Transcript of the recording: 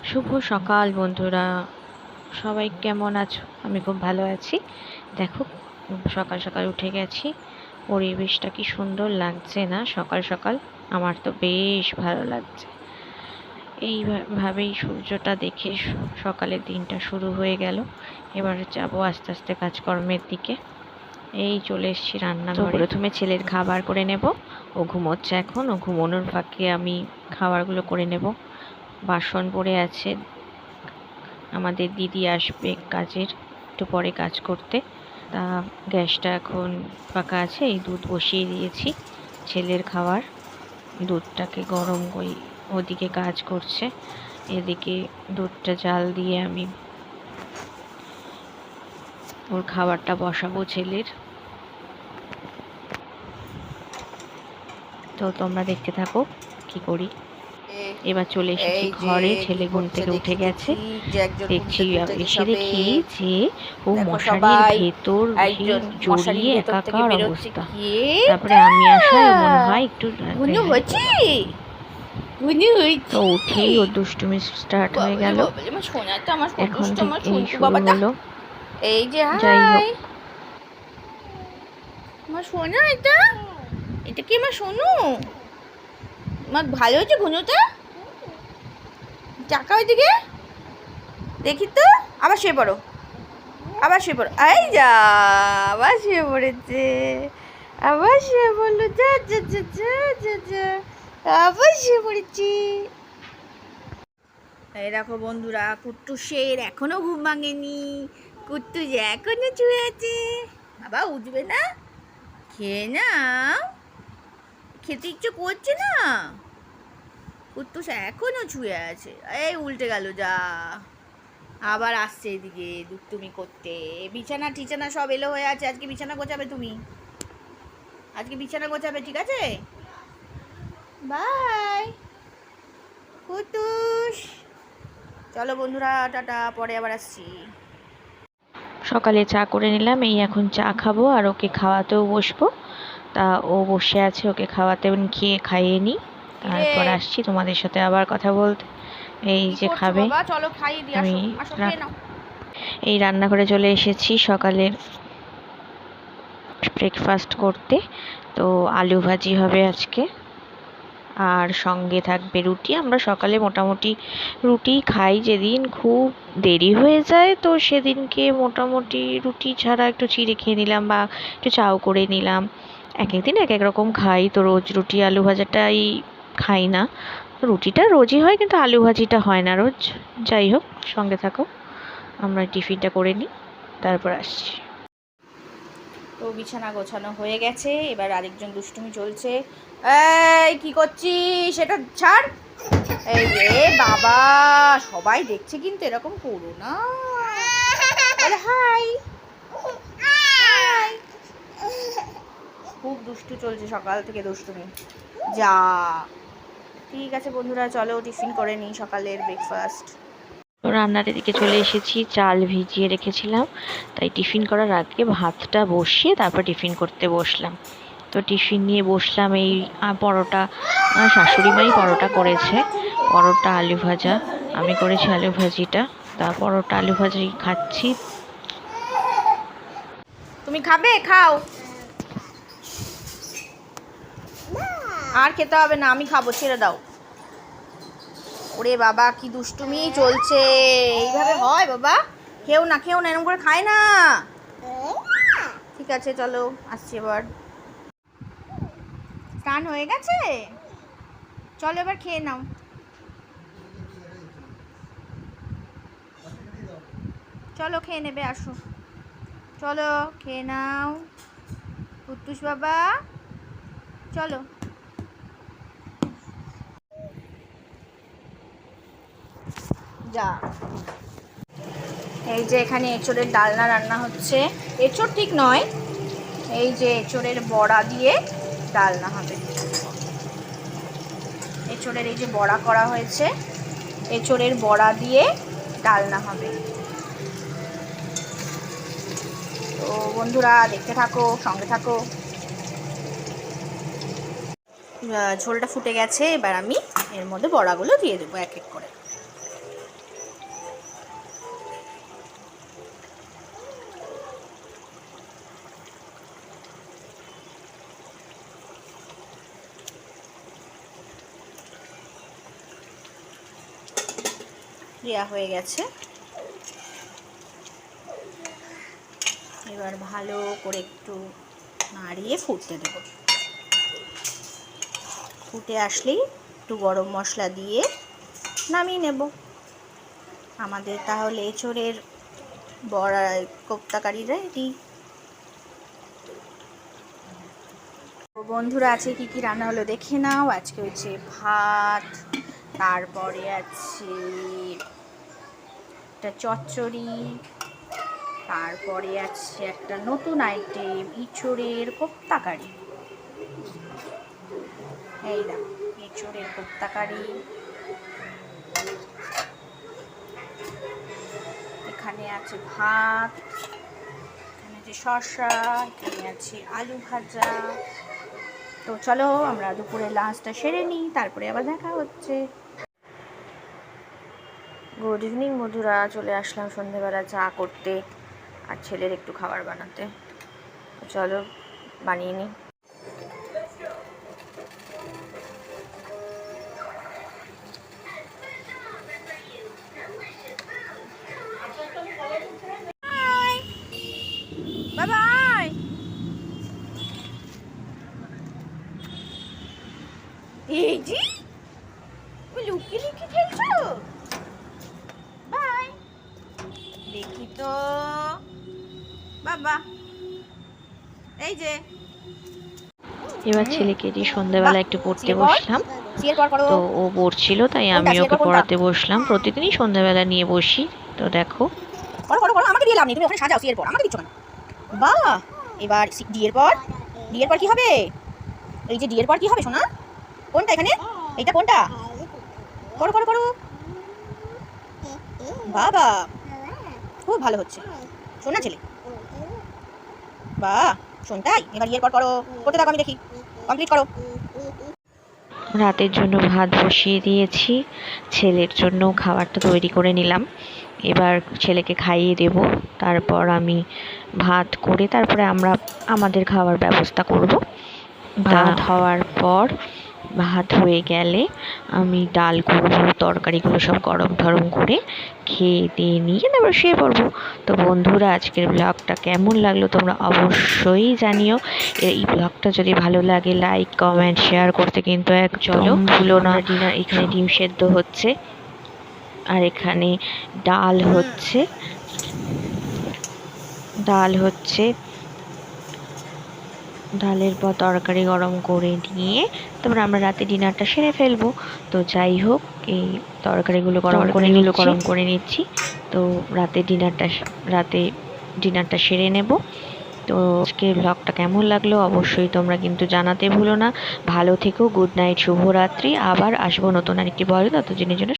শুভ সকাল বন্ধুরা, সবাই কেমন আছো? আমি খুব ভালো আছি। দেখো, সকাল সকাল উঠে গেছি। পরিবেশটা কি সুন্দর লাগছে না সকাল সকাল? আমার তো বেশ ভালো লাগছে। এইভাবেই সূর্যটা দেখে সকালের দিনটা শুরু হয়ে গেল। এবার যাব আস্তে আস্তে কাজকর্মের দিকে। এই চলে এসেছি রান্নাঘরে। প্রথমে ছেলের খাবার করে নেব। ও ঘুমোচ্ছে এখন, ও ঘুমোনোর ফাঁকে আমি খাবারগুলো করে নেব। বাসন পড়ে আছে, আমাদের দিদি আসবে কাজের একটু পরে কাজ করতে। তা গ্যাসটা এখন ফাঁকা আছে, এই দুধ বসিয়ে দিয়েছি ছেলের খাবার। দুধটাকে গরম করে ওদিকে কাজ করছে, এদিকে দুধটা জাল দিয়ে আমি ওর খাবারটা বসাবো ছেলের। তো তোমরা দেখতে থাকো কি করি। এবার চলে এসেছি ঘরে, ছেলে ঘুম থেকে উঠে গেছে। দেখছি এসে দেখি যে ও মশারির ভেতর জড়িয়ে একাকার অবস্থা। তারপরে আমি আসায় মনে হয় একটু তো উঠেই ও দুষ্টুমি স্টার্ট হয়ে গেল। এখন থেকে এই শুরু হলো। এই যে যাই হোক, আমার সোনা, এটা এটা কি আমার সোনু? আমার ভালো হয়েছে ঘুনুটা? টাকা ওইদিকে দেখি তো। আবার শুয়ে পড়ো, আবার শুয়ে পড়ো। এই যা, আবার শুয়ে পড়েছে, আবার শুয়ে পড়লো। যা যা যা যা যা যা, আবার শুয়ে পড়েছি। এই দেখো বন্ধুরা, কুট্টুসের এখনো ঘুম ভাঙেনি। কুট্টুস এখনো শুয়ে আছে। বাবা উঠবে না? খেয়ে নাও। খেতে ইচ্ছে করছে না? কুট্টুস এখনো শুয়ে আছে। এই উল্টে গেল, যা আবার আসছে এদিকে দুষ্টুমি করতে। বিছানা টিছানা সব এলো হয়ে আছে। আজকে বিছানা গোছাবে তুমি, আজকে বিছানা গোছাবে, ঠিক আছে? বাই কুট্টুস। চলো বন্ধুরা, টাটা, পরে আবার আসছি। সকালে চা করে নিলাম, এই এখন চা খাবো আর ওকে খাওয়াতেও বসবো। তা ও বসে আছে, ওকে খাওয়াতে খাইয়ে নিই, তারপর আসছি তোমাদের সাথে আবার কথা বলতে। এই যে খাবে, চলো খাইয়ে দিয়ে আমি আসো, খেয়ে নাও। এই রান্নাঘরে চলে এসেছি সকালের ব্রেকফাস্ট করতে। তো আলু ভাজি হবে আজকে, আর সঙ্গে থাকবে রুটি। আমরা সকালে মোটামুটি রুটি খাই, যেদিন খুব দেরি হয়ে যায় তো সেদিনকে মোটামুটি রুটি ছাড়া একটু চিড়ে খেয়ে নিলাম বা একটু চাও করে নিলাম। এক এক দিন এক এক রকম খাই, তো রোজ রুটি আলু ভাজাটাই খাই না। রুটিটা রোজই হয় কিন্তু আলু ভাজিটা হয় না রোজ। যাই হোক, সঙ্গে থাকো, আমরা টিফিনটা করে নিই, তারপর আসছি। তো বিছানা গোছানো হয়ে গেছে, এবার আরেকজন দুষ্টুমি চলছে। এই কি করছিস? সেটা ছাড়। এই রে বাবা, সবাই দেখছে কিন্তু এরকম করো না। বলে হাই। খুব দুষ্টু চলছে সকাল থেকে দুষ্টুমি। যা, ঠিক আছে বন্ধুরা, চলো টিফিন করে নিই, সকালের ব্রেকফাস্ট। রান্নার এদিকে চলে এসেছি, চাল ভিজিয়ে রেখেছিলাম, তাই টিফিন করার আগে ভাতটা বসিয়ে তারপর টিফিন করতে বসলাম। তো টিফিন নিয়ে বসলাম, এই পরোটা, শাশুড়ি মাই পরোটা করেছে, পরোটা আলু ভাজা, আমি করেছি আলু ভাজিটা। তা পরোটা আলু ভাজি খাচ্ছি। তুমি খাবে? খাও। আর খেতে হবে না, আমি খাবো, ছেড়ে দাও। ওরে বাবা, কি দুষ্টুমি চলছে! এইভাবে হয় বাবা? খেও না, খেও না, এরকম করে খায় না। ঠিক আছে চলো, আসছি এবার। স্নান হয়ে গেছে? চলো এবার খেয়ে নাও। চলো খেয়ে নেবে, আসো। চলো খেয়ে নাও কুট্টুস বাবা, চলো। যা, এই যে এখানে এঁচোড়ের ডালনা রান্না হচ্ছে। এঁচোড় ঠিক নয়, এই যে এঁচোড়ের বড়া দিয়ে ডালনা হবে। এঁচোড়ের এই যে বড়া করা হয়েছে, এঁচোড়ের বড়া দিয়ে ডালনা হবে। তো বন্ধুরা দেখতে থাকো, সঙ্গে থাকো। ঝোলটা ফুটে গেছে, এবার আমি এর মধ্যে বড়াগুলো দিয়ে দেবো এক এক করে। দেওয়া হয়ে গেছে। এবার ভালো করে একটু নাড়িয়ে ফুটতে দেব। ফুটে আসলেই একটু গরম মশলা দিয়ে নামিয়ে নেব। আমাদের তাহলে এঁচোড়ের বড়া কোপ্তাকারি রেডি। বন্ধুরা, আছে কি কি রান্না হলো দেখে নাও। আজকে হচ্ছে ভাত, তারপরে আছে একটা চচ্চড়ি, তারপরে আছে একটা নতুন আইটেম এঁচোড়ের কোপ্তাকারি। এই না, এঁচোড়ের কোপ্তাকারি। এখানে আছে ভাত, এখানে আছে শসা, এখানে আছে আলু ভাজা। তো চলো আমরা দুপুরে লাঞ্চটা সেরে নিই, তারপরে আবার দেখা হচ্ছে। গুড ইভিনিং বন্ধুরা, চলে আসলাম সন্ধেবেলা চা করতে আর ছেলের একটু খাবার বানাতে। তো চলো বানিয়ে নিই। বাই। এই জি, তুমি লুকিয়ে লুকিয়ে খেলছো? বাই। দেখি তো বাবা, এই যে। এবার ছেলেকে দিয়ে সন্ধ্যাবেলা একটু পড়তে বসলাম। তো ও পড়ছিল, তাই আমি ওকে পড়াতে বসলাম। প্রতিদিনই সন্ধ্যাবেলা নিয়ে বসি। তো দেখো, আমাকে দিয়ে লাভ নেই, তুমি ওখানে সাজাও। সি এর পর আমাকে দিচ্ছ কেন? বাহ, এবার ডি এর পর, ডি এর পর কি হবে? এই যে ডি এর পর কি হবে সোনা? কোনটা এখানে? এইটা কোনটা? করো করো করো। বাবা, খুব ভালো হচ্ছে সোনা ছেলে। বাহ, শোনতাই। এবার ইয়ের পর করো, করতে থাকো, আমি দেখি। কমপ্লিট করো। রাতের জন্য ভাত বসিয়ে দিয়েছি, ছেলের জন্য খাবারটা তৈরি করে নিলাম। এবার ছেলেকে খাইয়ে দেব, তারপর আমি ভাত করে তারপরে আমরা আমাদের খাওয়ার ব্যবস্থা করব। ভাত হওয়ার পর, ভাত হয়ে গেলে আমি ডাল করব, তরকারিগুলো সব গরম টরম করে খেয়ে দিয়ে নিয়ে তারপর শুয়ে পড়বো। তো বন্ধুরা, আজকের ব্লগটা কেমন লাগলো তোমরা অবশ্যই জানিও। এই ব্লগটা যদি ভালো লাগে লাইক কমেন্ট শেয়ার করতে কিন্তু একদম ভুলো না। ডিনার এখানে ডিম সেদ্ধ হচ্ছে আর এখানে ডাল হচ্ছে, ডালের পর তরকারি গরম করে নিয়ে তারপর আমরা রাতে ডিনারটা সেরে ফেলবো। তো যাই হোক, এই তরকারিগুলো গরম করে নিচ্ছি। তো রাতে ডিনারটা সেরে নেব। তো আজকের ব্লগটা কেমন লাগলো অবশ্যই তোমরা কিন্তু জানাতে ভুলো না। ভালো থেকো, গুড নাইট, শুভরাত্রি। আবার আসবো নতুন আরেকটি ব্লগে, ততদিনের জন্য